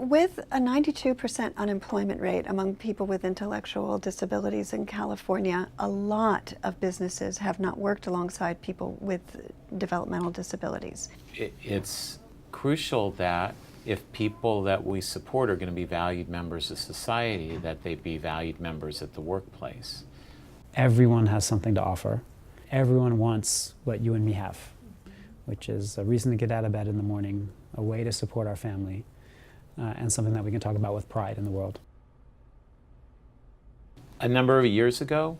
With a 92% unemployment rate among people with intellectual disabilities in California, a lot of businesses have not worked alongside people with developmental disabilities. It's crucial that if people that we support are going to be valued members of society, that they be valued members at the workplace. Everyone has something to offer. Everyone wants what you and me have, which is a reason to get out of bed in the morning, a way to support our family, and something that we can talk about with pride in the world. A number of years ago,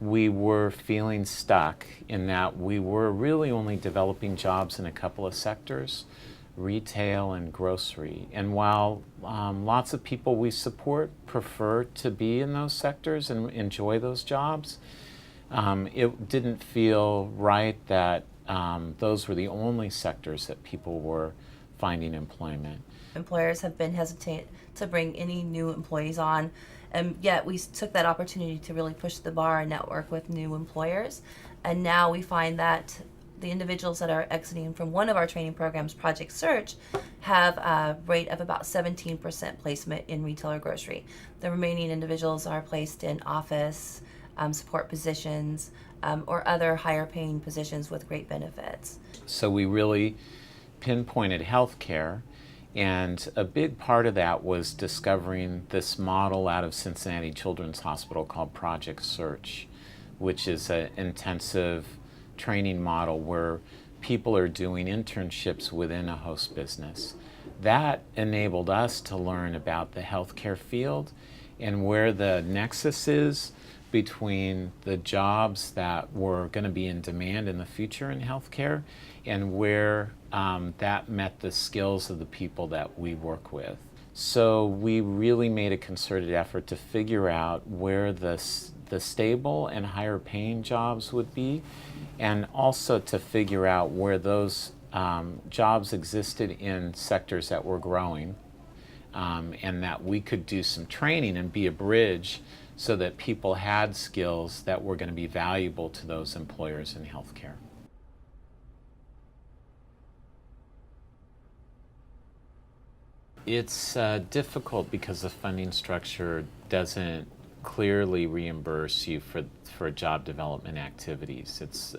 we were feeling stuck in that we were really only developing jobs in a couple of sectors, retail and grocery. And while lots of people we support prefer to be in those sectors and enjoy those jobs, it didn't feel right that those were the only sectors that people were finding employment. Employers have been hesitant to bring any new employees on, and yet we took that opportunity to really push the bar and network with new employers. And now we find that the individuals that are exiting from one of our training programs, Project Search, have a rate of about 17% placement in retail or grocery. The remaining individuals are placed in office, support positions, or other higher paying positions with great benefits. So we really pinpointed healthcare, and a big part of that was discovering this model out of Cincinnati Children's Hospital called Project Search, which is an intensive training model where people are doing internships within a host business. That enabled us to learn about the healthcare field and where the nexus is between the jobs that were going to be in demand in the future in healthcare and where that met the skills of the people that we work with. So we really made a concerted effort to figure out where the stable and higher paying jobs would be, and also to figure out where those jobs existed in sectors that were growing, and that we could do some training and be a bridge so that people had skills that were going to be valuable to those employers in healthcare. It's difficult because the funding structure doesn't clearly reimburse you for job development activities. It's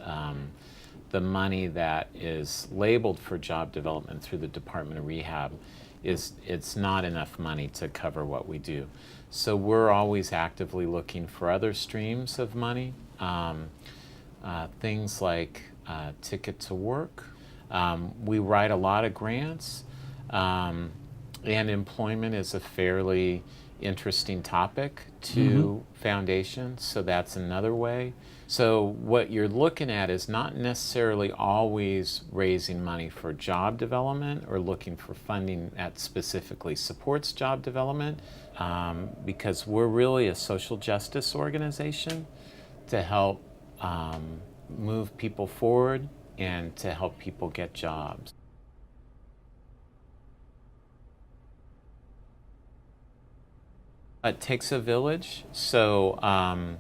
the money that is labeled for job development through the Department of Rehab it's not enough money to cover what we do. So we're always actively looking for other streams of money, things like Ticket to Work. We write a lot of grants, and employment is a fairly interesting topic to foundations, so that's another way. So what you're looking at is not necessarily always raising money for job development or looking for funding that specifically supports job development, because we're really a social justice organization to help move people forward and to help people get jobs. It takes a village, so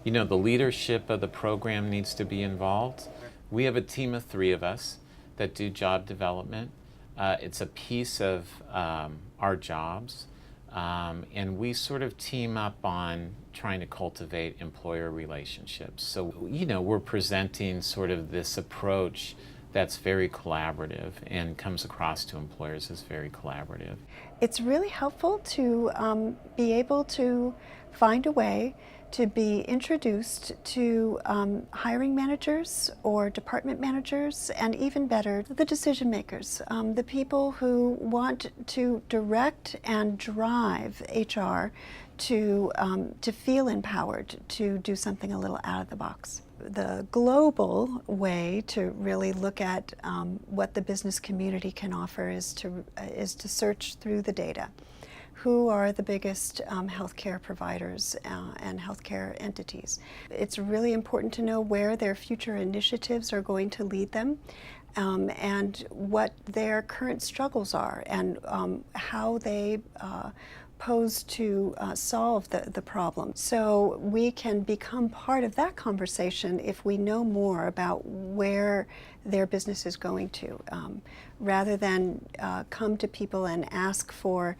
you know, the leadership of the program needs to be involved. We have a team of 3 of us that do job development. It's a piece of our jobs, and we sort of team up on trying to cultivate employer relationships. So, you know, we're presenting sort of this approach that's very collaborative and comes across to employers as very collaborative. It's really helpful to be able to find a way to be introduced to hiring managers or department managers, and even better, the decision makers, the people who want to direct and drive HR to feel empowered to do something a little out of the box. The global way to really look at what the business community can offer is to search through the data. Who are the biggest healthcare providers and healthcare entities? It's really important to know where their future initiatives are going to lead them, and what their current struggles are, and how they posed to solve the problem. So we can become part of that conversation if we know more about where their business is going to, rather than come to people and ask for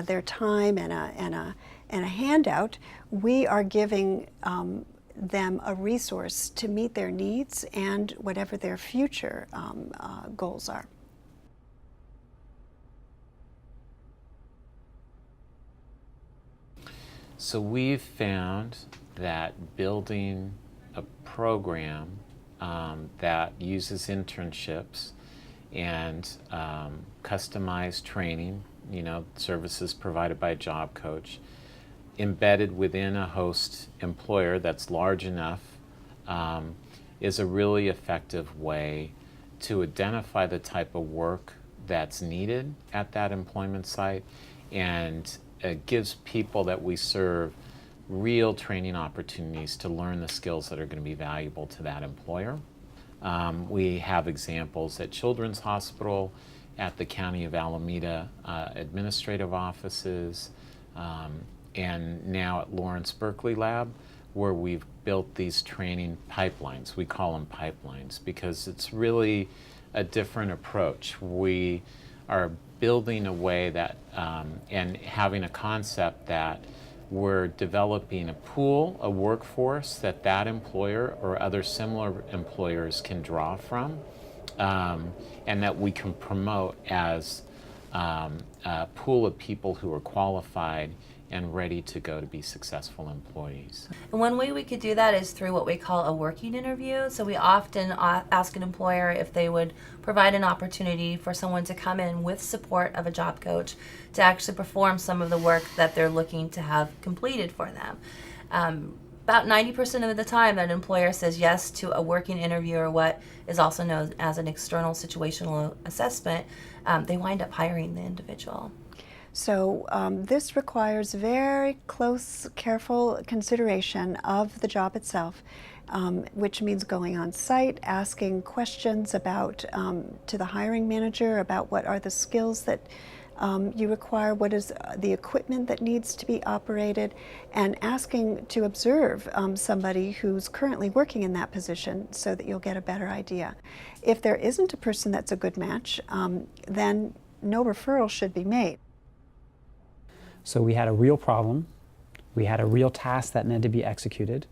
their time and a handout. We are giving them a resource to meet their needs and whatever their future goals are. So we've found that building a program that uses internships and customized training, services provided by a job coach, embedded within a host employer that's large enough, is a really effective way to identify the type of work that's needed at that employment site, and gives people that we serve real training opportunities to learn the skills that are going to be valuable to that employer. We have examples at Children's Hospital, at the County of Alameda administrative offices, and now at Lawrence Berkeley Lab, where we've built these training pipelines. We call them pipelines because it's really a different approach. We are building a way that, and having a concept that we're developing a pool, a workforce that employer or other similar employers can draw from, and that we can promote as a pool of people who are qualified and ready to go to be successful employees. And one way we could do that is through what we call a working interview. So we often ask an employer if they would provide an opportunity for someone to come in with support of a job coach to actually perform some of the work that they're looking to have completed for them. About 90% of the time, that employer says yes to a working interview, or what is also known as an external situational assessment. They wind up hiring the individual. So this requires very close, careful consideration of the job itself, which means going on site, asking questions about to the hiring manager about what are the skills that you require, what is the equipment that needs to be operated, and asking to observe somebody who's currently working in that position so that you'll get a better idea. If there isn't a person that's a good match, then no referral should be made. So we had a real problem, we had a real task that needed to be executed,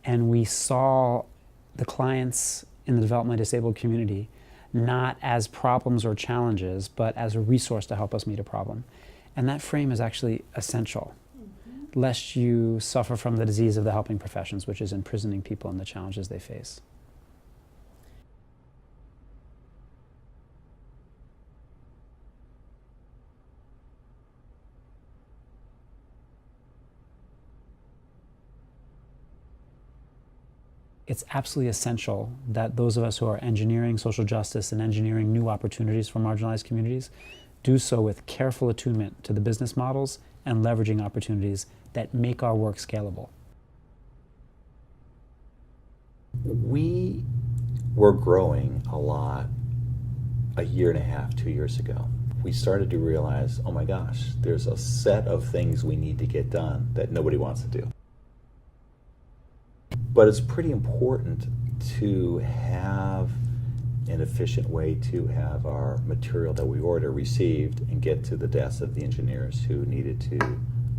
and we saw the clients in the developmentally disabled community not as problems or challenges, but as a resource to help us meet a problem. And that frame is actually essential, lest you suffer from the disease of the helping professions, which is imprisoning people and the challenges they face. It's absolutely essential that those of us who are engineering social justice and engineering new opportunities for marginalized communities do so with careful attunement to the business models and leveraging opportunities that make our work scalable. We were growing a lot a year and a half, 2 years ago. We started to realize, oh my gosh, there's a set of things we need to get done that nobody wants to do. But it's pretty important to have an efficient way to have our material that we order received and get to the desks of the engineers who needed to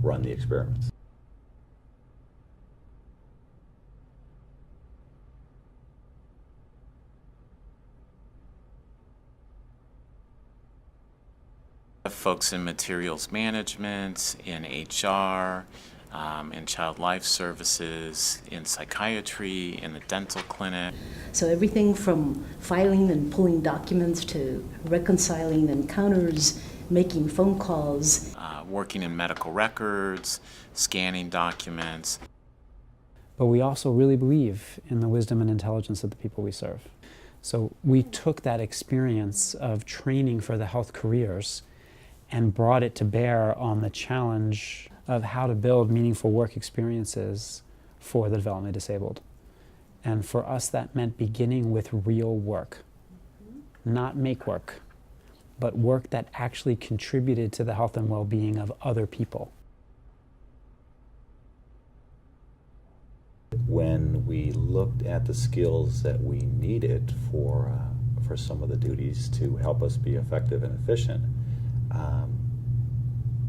run the experiments. Folks in materials management, in HR, in child life services, in psychiatry, in the dental clinic. So everything from filing and pulling documents to reconciling encounters, making phone calls. Working in medical records, scanning documents. But we also really believe in the wisdom and intelligence of the people we serve. So we took that experience of training for the health careers and brought it to bear on the challenge of how to build meaningful work experiences for the developmentally disabled. And for us, that meant beginning with real work, not make work, but work that actually contributed to the health and well-being of other people. When we looked at the skills that we needed for some of the duties to help us be effective and efficient,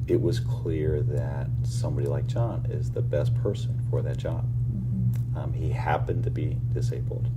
it was clear that somebody like John is the best person for that job. He happened to be disabled.